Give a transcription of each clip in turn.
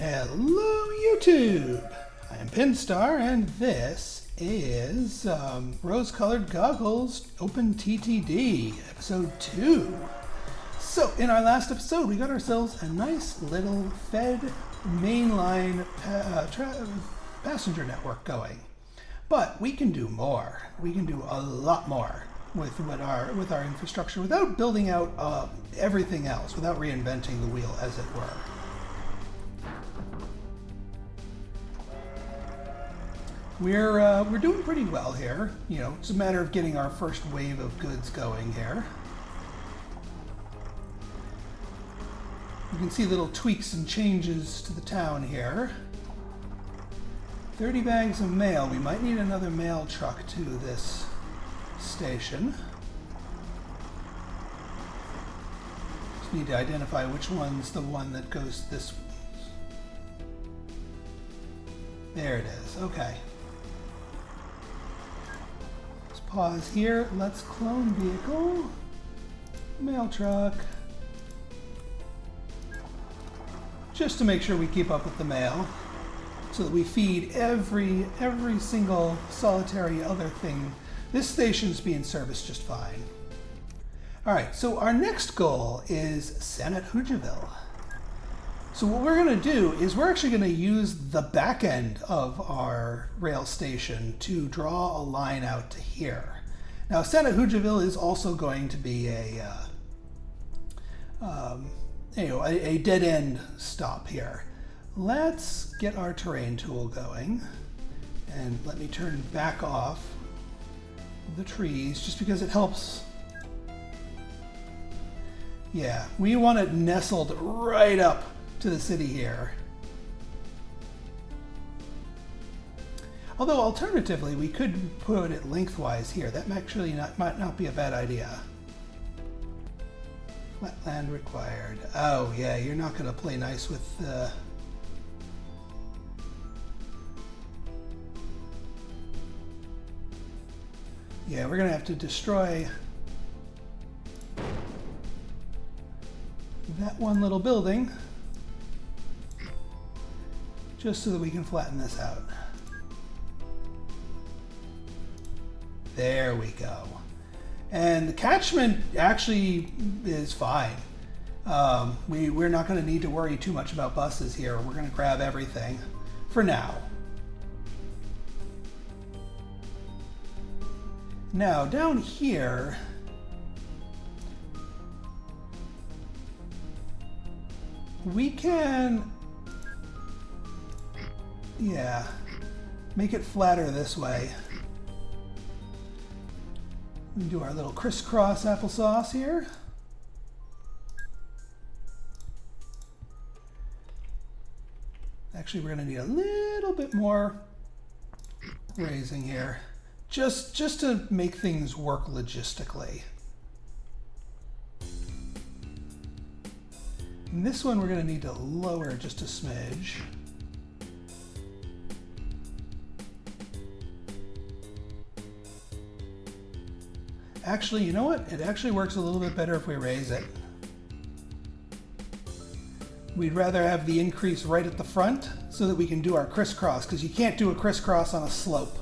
Hello YouTube! I am Pinstar and this is Rose-Colored Goggles OpenTTD episode 2. So in our last episode we got ourselves a nice little fed mainline passenger network going. But we can do more. We can do a lot more with our infrastructure without building out everything else, without reinventing the wheel as it were. We're doing pretty well here. You know, it's a matter of getting our first wave of goods going here. You can see little tweaks and changes to the town here. 30 bags of mail. We might need another mail truck to this station. Just need to identify which one's the one that goes this way. There it is. Okay. Pause here. Let's clone vehicle, mail truck, just to make sure we keep up with the mail, so that we feed every single solitary other thing. This station's being serviced just fine. All right, so our next goal is Senate Hugeville. So what we're going to do is we're actually going to use the back end of our rail station to draw a line out to here. Now, Senate Hugeville is also going to be a dead end stop here. Let's get our terrain tool going, and let me turn back off the trees just because it helps. Yeah, we want it nestled right up to the city here. Although alternatively, we could put it lengthwise here. That might not be a bad idea. Flatland required. Oh yeah, you're not going to play nice with yeah, we're going to have to destroy that one little building just so that we can flatten this out. There we go. And the catchment actually is fine. We're not going to need to worry too much about buses here. We're going to grab everything for now. Now, down here, we can, yeah, make it flatter this way. We do our little crisscross applesauce here. Actually, we're going to need a little bit more raising here, just to make things work logistically. And this one we're going to need to lower just a smidge. Actually, you know what? It actually works a little bit better if we raise it. We'd rather have the increase right at the front so that we can do our crisscross, because you can't do a crisscross on a slope.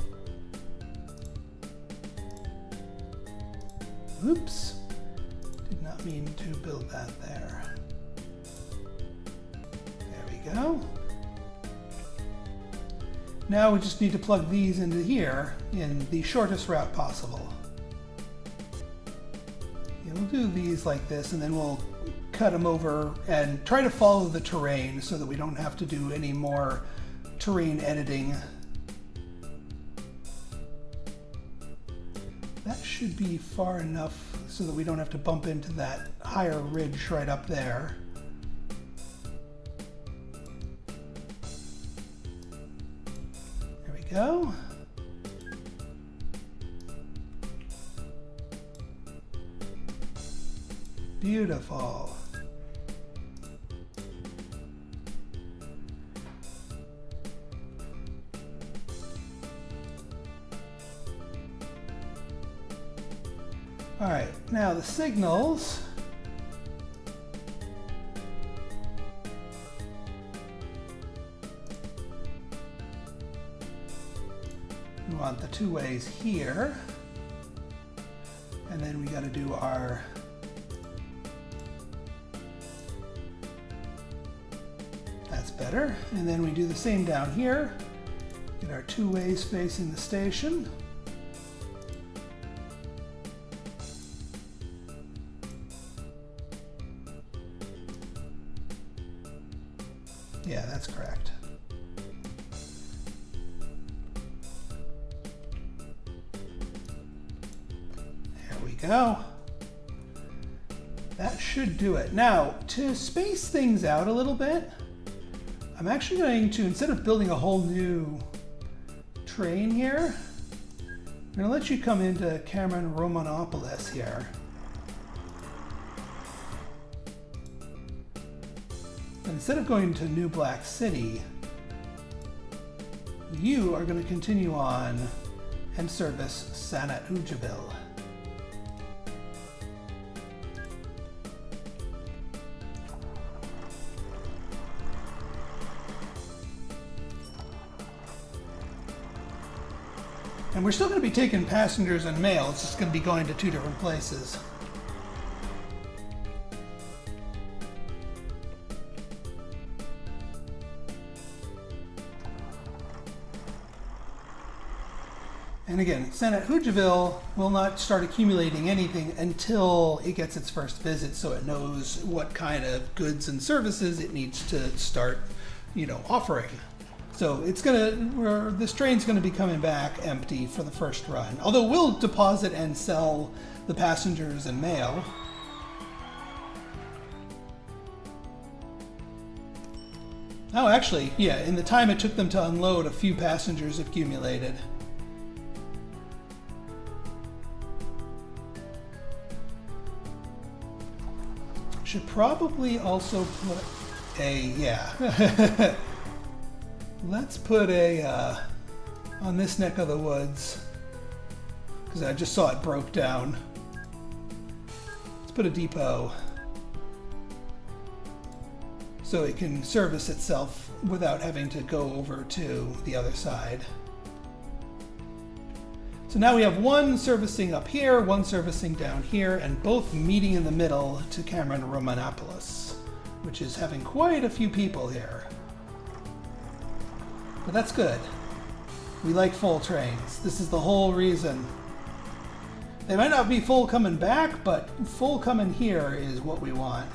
Oops. Did not mean to build that there. There we go. Now we just need to plug these into here in the shortest route possible. We'll do these like this, and then we'll cut them over and try to follow the terrain so that we don't have to do any more terrain editing. That should be far enough so that we don't have to bump into that higher ridge right up there. There we go. Beautiful. All right, now the signals. want the 2 ways here. And then we got to do our that's better. And then we do the same down here. Get our 2 ways facing the station. Yeah, that's correct. There we go. That should do it. Now, to space things out a little bit, I'm actually going to, instead of building a whole new train here, I'm going to let you come into Cameron Romanopolis here. And instead of going to New Black City, you are going to continue on and service Sanat Hugeville. And we're still going to be taking passengers and mail, it's just going to be going to 2 different places. And again, Sanat Hugeville will not start accumulating anything until it gets its first visit, so it knows what kind of goods and services it needs to start, offering. So this train's gonna be coming back empty for the first run. Although we'll deposit and sell the passengers and mail. Oh, actually, yeah, in the time it took them to unload, a few passengers accumulated. Should probably also put a, let's put a, on this neck of the woods, because I just saw it broke down. Let's put a depot so it can service itself without having to go over to the other side. So now we have one servicing up here, one servicing down here, and both meeting in the middle to Cameron Romanopolis, which is having quite a few people here. But that's good. We like full trains. This is the whole reason. They might not be full coming back, but full coming here is what we want.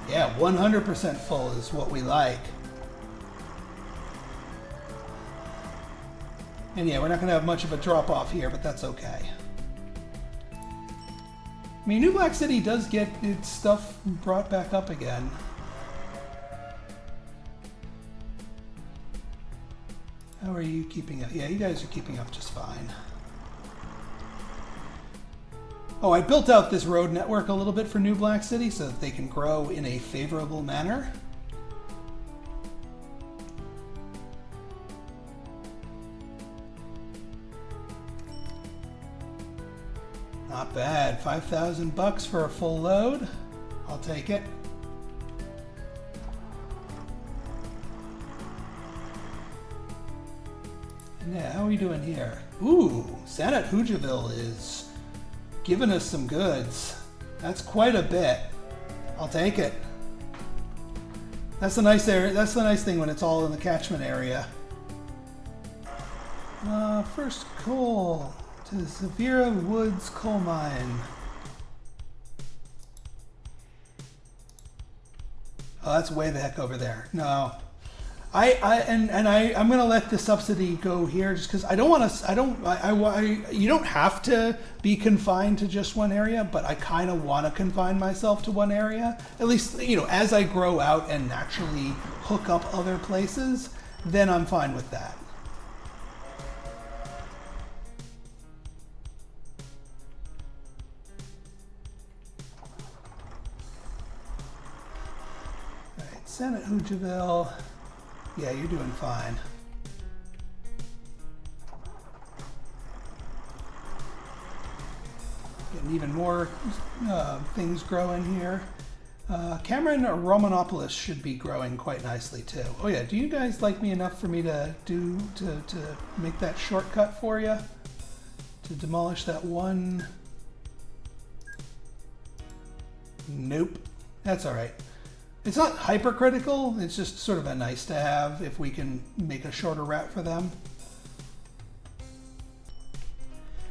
Yeah, 100% full is what we like. And yeah, we're not going to have much of a drop off here, but that's okay. I mean, New Black City does get its stuff brought back up again. How are you keeping up? Yeah, you guys are keeping up just fine. Oh, I built out this road network a little bit for New Black City so that they can grow in a favorable manner. Not bad. 5,000 bucks for a full load. I'll take it. And yeah, how are we doing here? Ooh, Sanat Hugeville is giving us some goods. That's quite a bit. I'll take it. That's the nice area. That's the nice thing when it's all in the catchment area. First coal to Zavira Woods Coal Mine. Oh, that's way the heck over there. No, I'm gonna let the subsidy go here just because I don't want to. You don't have to be confined to just one area, but I kind of want to confine myself to one area. At least, as I grow out and naturally hook up other places, then I'm fine with that. Sanat Hugeville, yeah, you're doing fine. Getting even more things growing here. Cameron Romanopoulos should be growing quite nicely too. Oh yeah, do you guys like me enough for me to make that shortcut for you? To demolish that one? Nope. That's alright. It's not hypercritical, it's just sort of a nice to have if we can make a shorter route for them.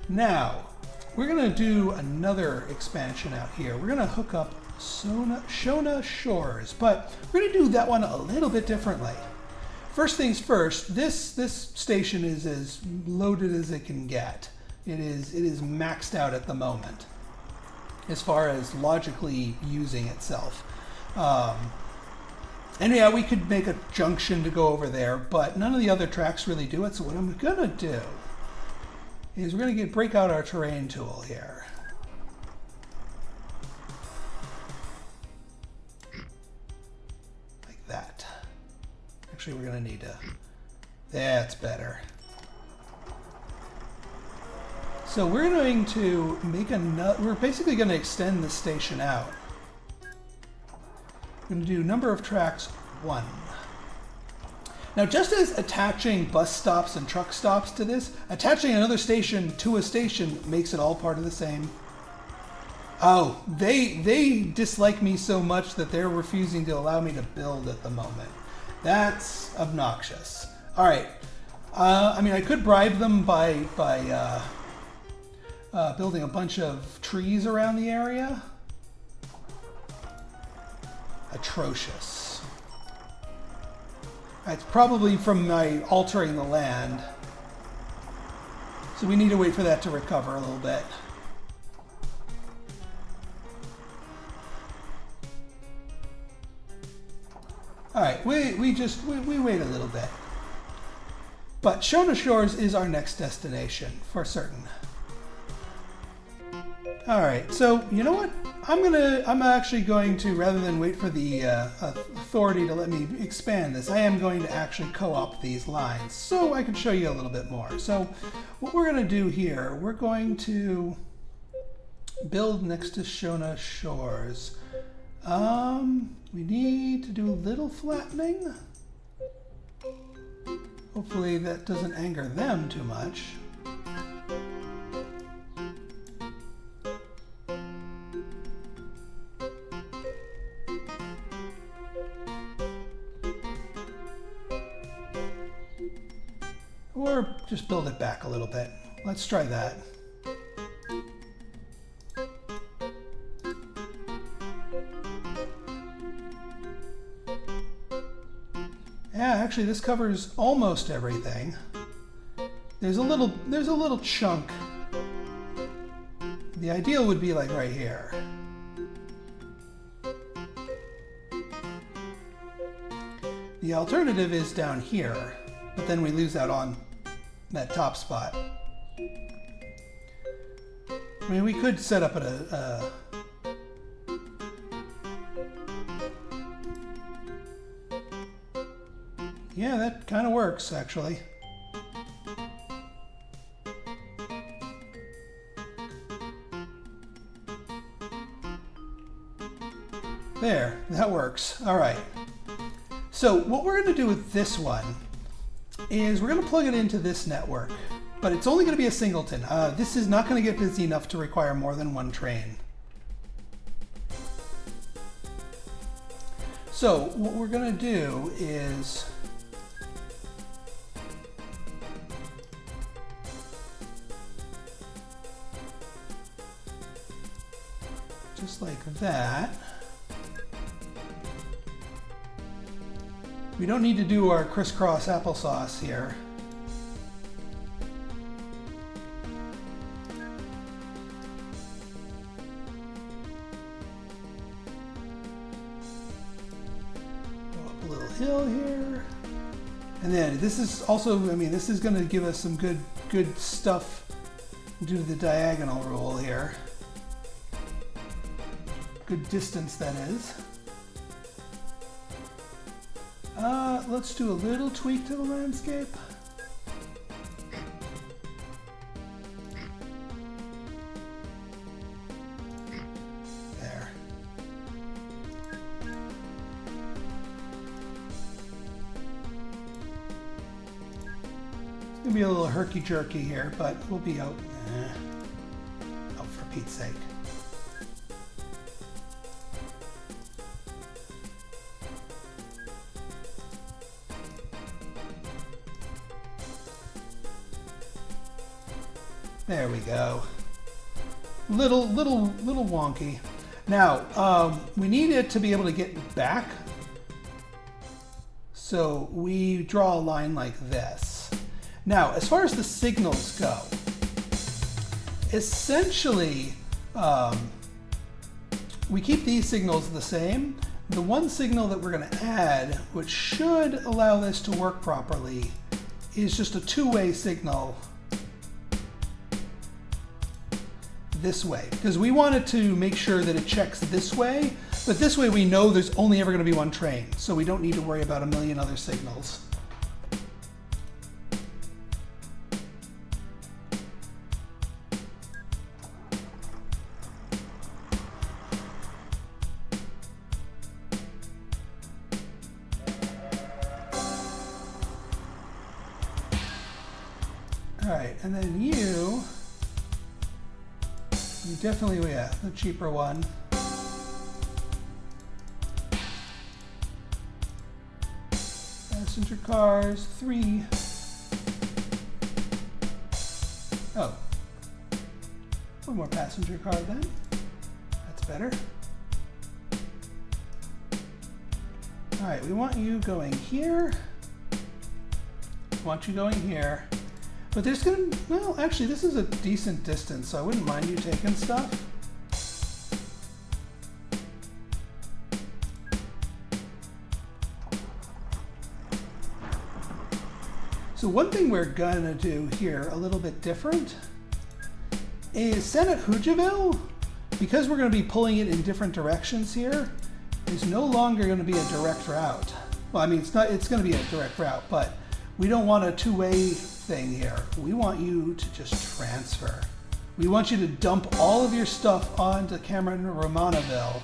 Now, we're going to do another expansion out here. We're going to hook up Shona Shores, but we're going to do that one a little bit differently. First things first, this station is as loaded as it can get. It is maxed out at the moment as far as logically using itself. And yeah, we could make a junction to go over there, but none of the other tracks really do it. So what I'm going to do is we're going to break out our terrain tool here. Like that. Actually, we're going to need to... That's better. So we're going to make we're basically going to extend the station out. We're going to do number of tracks 1. Now, just as attaching bus stops and truck stops to this, attaching another station to a station makes it all part of the same. Oh, they dislike me so much that they're refusing to allow me to build at the moment. That's obnoxious. All right. I mean, I could bribe them by building a bunch of trees around the area. Atrocious. It's probably from my altering the land. So we need to wait for that to recover a little bit. Alright, we wait a little bit. But Shona Shores is our next destination, for certain. Alright, so you know what? I'm actually going to, rather than wait for the authority to let me expand this, I am going to actually co-op these lines so I can show you a little bit more. So what we're going to do here, we're going to build next to Shona Shores. We need to do a little flattening. Hopefully that doesn't anger them too much. Or just build it back a little bit. Let's try that. Yeah, actually this covers almost everything. There's a little chunk. The ideal would be like right here. The alternative is down here, but then we lose out on that top spot. I mean, we could set up a yeah, that kind of works, actually. There, that works. All right. So what we're going to do with this one is we're going to plug it into this network, but it's only going to be a singleton. This is not going to get busy enough to require more than one train. So what we're going to do is just like that. We don't need to do our crisscross applesauce here. Go up a little hill here. And then this is also, I mean, this is going to give us some good stuff due to the diagonal rule here. Good distance, that is. Let's do a little tweak to the landscape. There. be a little herky-jerky here, but we'll be out. Oh, for Pete's sake. There we go. Little wonky. Now, we need it to be able to get back. So we draw a line like this. Now, as far as the signals go, essentially, we keep these signals the same. The one signal that we're going to add, which should allow this to work properly, is just a two-way signal this way, because we wanted to make sure that it checks this way, but this way we know there's only ever going to be one train, so we don't need to worry about a million other signals. All right, and then you definitely, yeah, the cheaper one. Passenger cars, 3. Oh, one more passenger car then. That's better. All right, we want you going here. We want you going here. But there's gonna, well, actually, this is a decent distance, so I wouldn't mind you taking stuff. So one thing we're gonna do here a little bit different is send at Hugeville, because we're gonna be pulling it in different directions here, is no longer gonna be a direct route. Well, I mean, it's gonna be a direct route, but we don't want a two-way thing here. We want you to just transfer. We want you to dump all of your stuff onto Cameron Romanaville.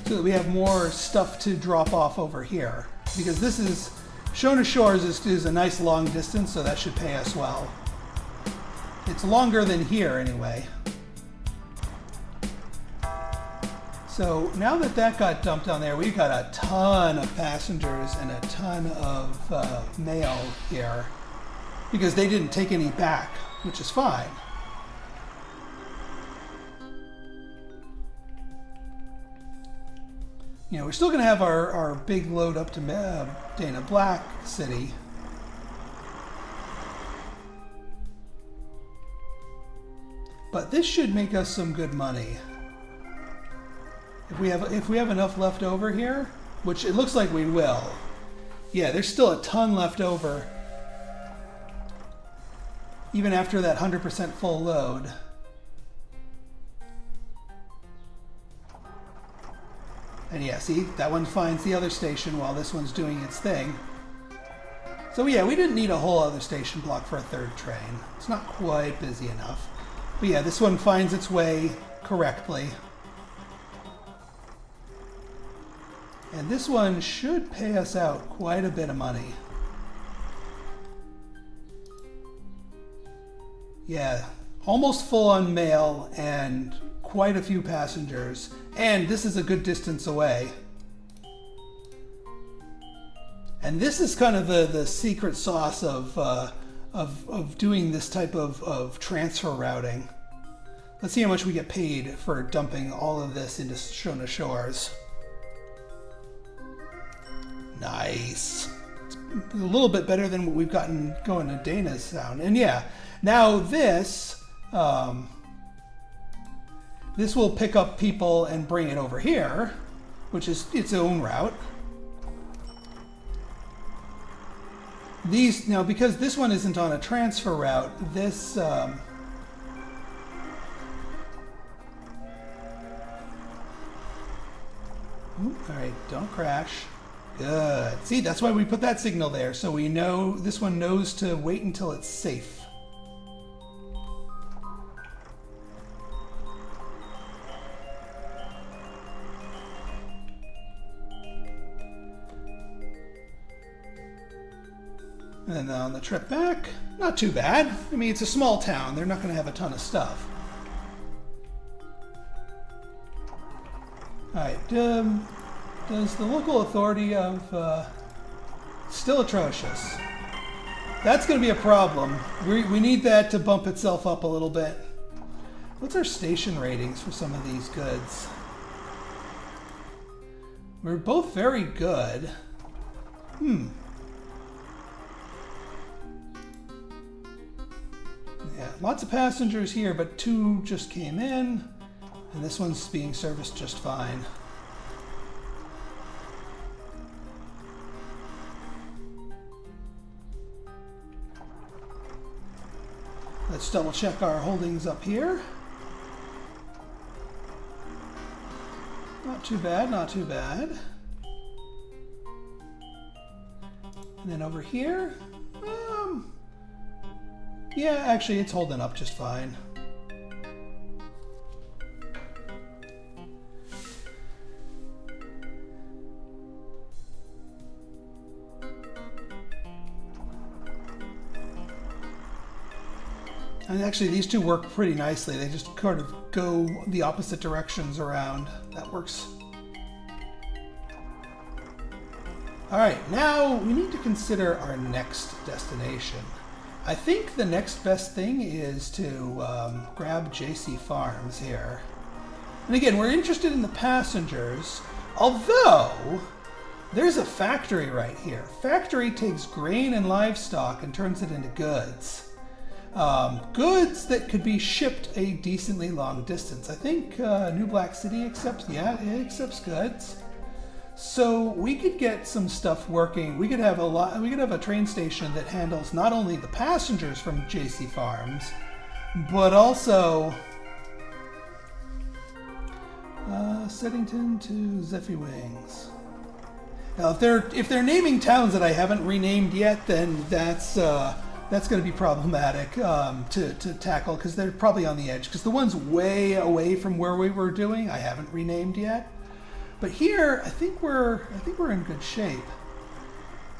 So that we have more stuff to drop off over here. Because this is, Shona Shores is a nice long distance, so that should pay us well. It's longer than here anyway. So now that that got dumped on there, we've got a ton of passengers and a ton of mail here because they didn't take any back, which is fine. You know, we're still going to have our big load up to Dana Black City. But this should make us some good money. If we have enough left over here, which it looks like we will. Yeah, there's still a ton left over. Even after that 100% full load. And yeah, see, that one finds the other station while this one's doing its thing. So yeah, we didn't need a whole other station block for a third train. It's not quite busy enough. But yeah, this one finds its way correctly. And this one should pay us out quite a bit of money. Yeah, almost full on mail and quite a few passengers. And this is a good distance away. And this is kind of the secret sauce of doing this type of transfer routing. Let's see how much we get paid for dumping all of this into Shona Shores. Nice. It's a little bit better than what we've gotten going to Dana's Sound. And yeah, now this will pick up people and bring it over here, which is its own route. These, now because this one isn't on a transfer route, this all right, don't crash. Good. See, that's why we put that signal there, so we know this one knows to wait until it's safe. And then on the trip back, not too bad. I mean, it's a small town. They're not going to have a ton of stuff. All right. Does the local authority of... still atrocious. That's going to be a problem. We need that to bump itself up a little bit. What's our station ratings for some of these goods? We're both very good. Yeah, lots of passengers here, but 2 just came in, and this one's being serviced just fine. Let's double check our holdings up here. Not too bad, not too bad. And then over here, yeah, actually it's holding up just fine. And actually these two work pretty nicely. They just kind of go the opposite directions around. That works. All right, now we need to consider our next destination. I think the next best thing is to grab JC Farms here. And again, we're interested in the passengers, although there's a factory right here. Factory takes grain and livestock and turns it into goods. Goods that could be shipped a decently long distance. I think New Black City accepts, yeah, it accepts goods. So we could get some stuff working. We could have a train station that handles not only the passengers from JC Farms, but also Seddington to Zephy Wings. Now, if they're naming towns that I haven't renamed yet, then that's going to be problematic to tackle, because they're probably on the edge. Because the ones way away from where we were doing, I haven't renamed yet. But here, I think we're in good shape.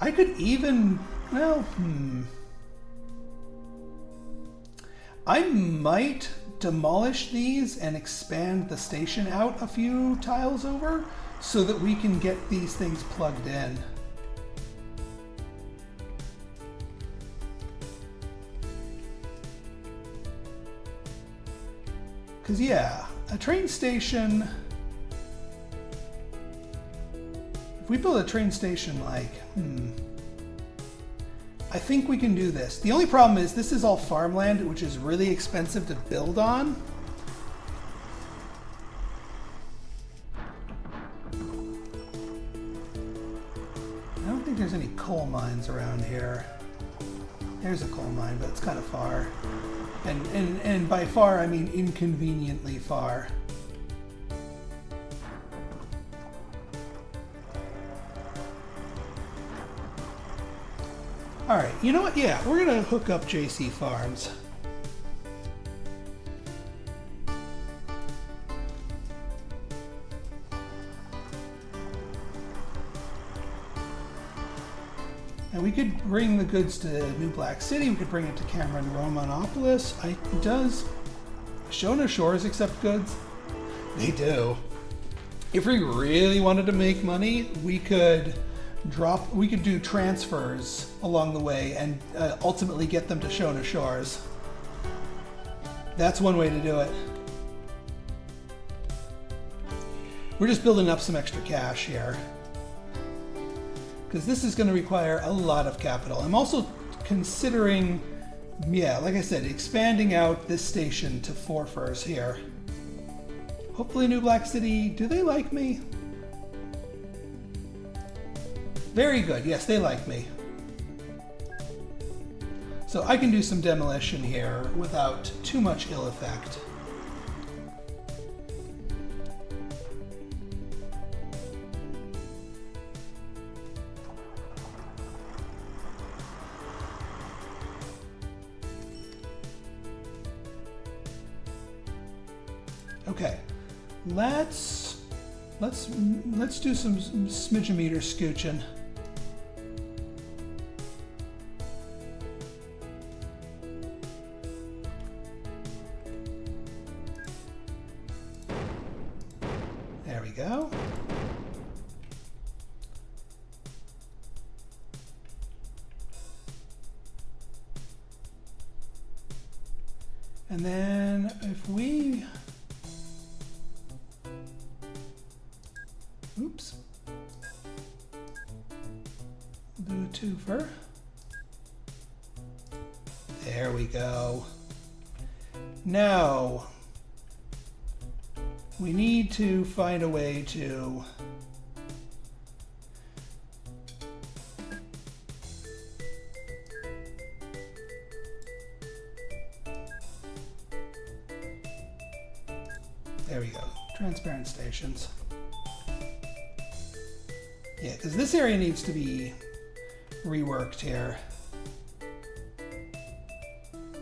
I could even, well, I might demolish these and expand the station out a few tiles over so that we can get these things plugged in. Because, yeah, a train station, if we build a train station like, I think we can do this. The only problem is this is all farmland, which is really expensive to build on. I don't think there's any coal mines around here. There's a coal mine, but it's kind of far. And by far, I mean inconveniently far. All right, you know what? Yeah, we're gonna hook up JC Farms. And we could bring the goods to New Black City. We could bring it to Cameron Romanopolis. Does Shona Shores accept goods? They do. If we really wanted to make money, we could do transfers along the way and ultimately get them to Shona Shores. That's one way to do it. We're just building up some extra cash here, because this is going to require a lot of capital. I'm also considering, yeah, like I said, expanding out this station to Forfers here. Hopefully New Black City, do they like me? Very good, yes, they like me. So I can do some demolition here without too much ill effect. Okay, let's do some smidge-o-meter scooching. go. And then if we, oops, do a twofer. There we go. Now, we need to find a way to there we go, transparent stations. Yeah, because this area needs to be reworked here.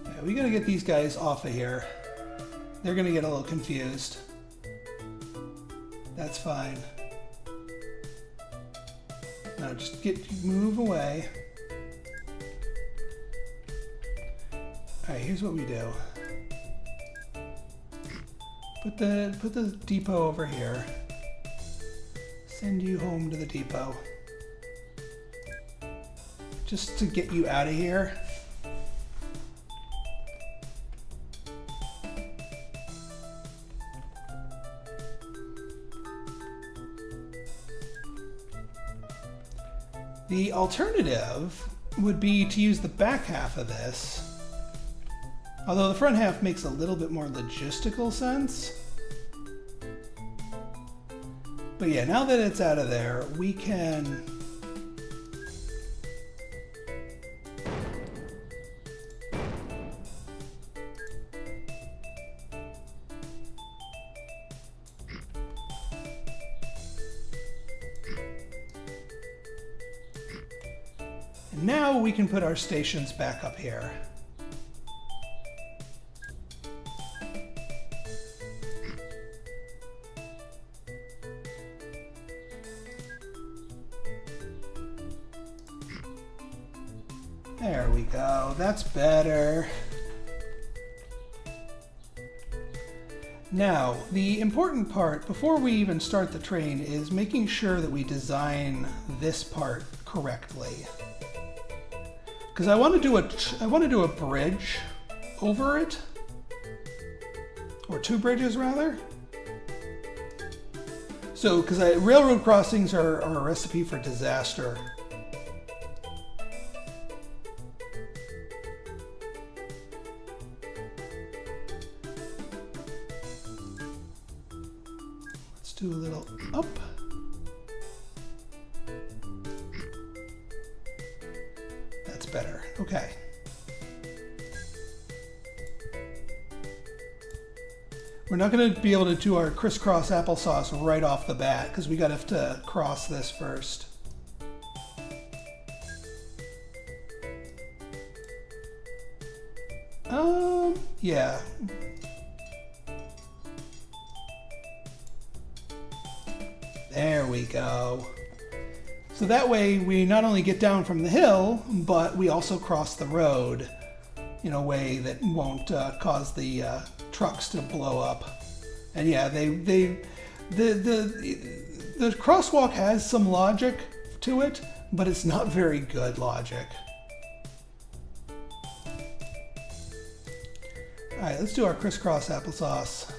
Yeah, we gotta get these guys off of here. They're gonna get a little confused. That's fine. Now just move away. All right, here's what we do. Put the depot over here. Send you home to the depot. Just to get you out of here. The alternative would be to use the back half of this. Although the front half makes a little bit more logistical sense. But yeah, now that it's out of there, we can and now we can put our stations back up here. There we go, that's better. Now, the important part before we even start the train is making sure that we design this part correctly. Because I want to do a bridge over it, or two bridges rather. So, because railroad crossings are a recipe for disaster. Do a little up. That's better. Okay. We're not going to be able to do our crisscross applesauce right off the bat because we got to have to cross this first. Yeah. There we go. So that way we not only get down from the hill, but we also cross the road in a way that won't cause the trucks to blow up. And yeah, the crosswalk has some logic to it, but it's not very good logic. All right, let's do our crisscross applesauce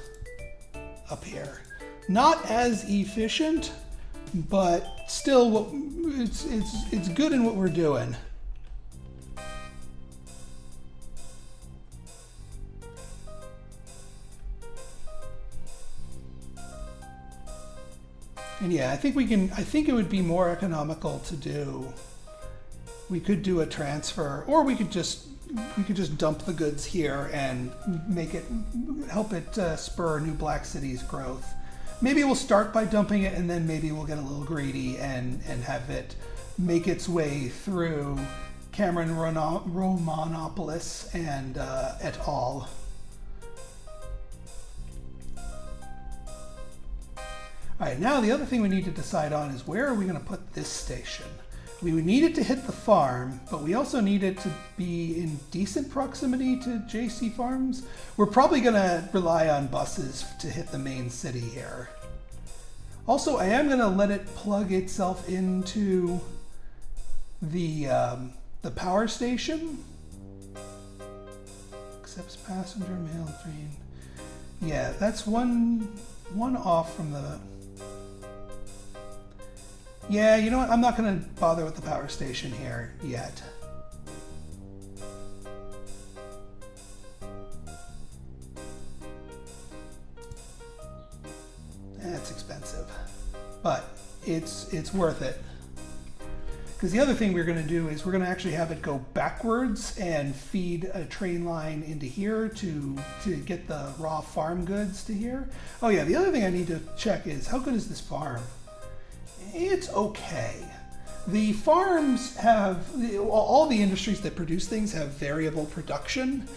up here. Not as efficient, but still, it's good in what we're doing. And yeah, I think it would be more economical to do. We could do a transfer, or we could just dump the goods here and help it spur New Black City's growth. Maybe we'll start by dumping it, and then maybe we'll get a little greedy and have it make its way through Cameron Romanopoulos and et al. All right, now the other thing we need to decide on is where are we going to put this station? We would need it to hit the farm, but we also need it to be in decent proximity to JC Farms. We're probably going to rely on buses to hit the main city here. Also, I am going to let it plug itself into the power station. Accepts passenger mail train. Yeah, that's one off from the... Yeah, you know what? I'm not going to bother with the power station here yet. That's expensive, but it's worth it. Because the other thing we're going to do is we're going to actually have it go backwards and feed a train line into here to get the raw farm goods to here. Oh yeah, the other thing I need to check is how good is this farm? It's okay. The farms have, all the industries that produce things have variable production.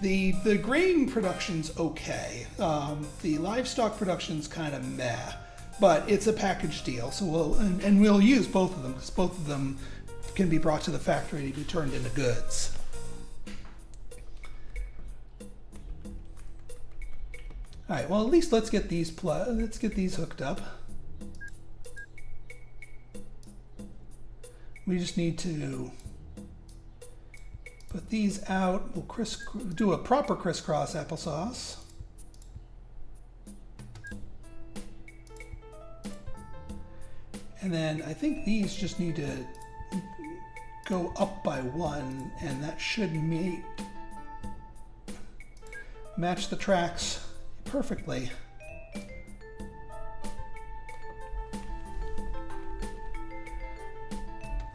The grain production's okay. The livestock production's kind of meh. But it's a package deal, so we'll use both of them, because both of them can be brought to the factory to be turned into goods. All right, well, at least let's get these hooked up. We just need to put these out. We'll do a proper crisscross applesauce. And then I think these just need to go up by one, and that should match the tracks perfectly.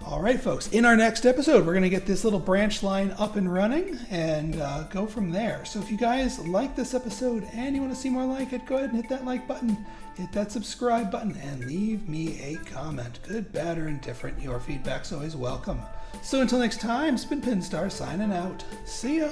All right, folks, in our next episode, we're going to get this little branch line up and running and go from there. So if you guys like this episode and you want to see more like it, go ahead and hit that like button, hit that subscribe button, and leave me a comment. Good, bad, or indifferent, your feedback's always welcome. So until next time, it's been Pinstar signing out. See ya.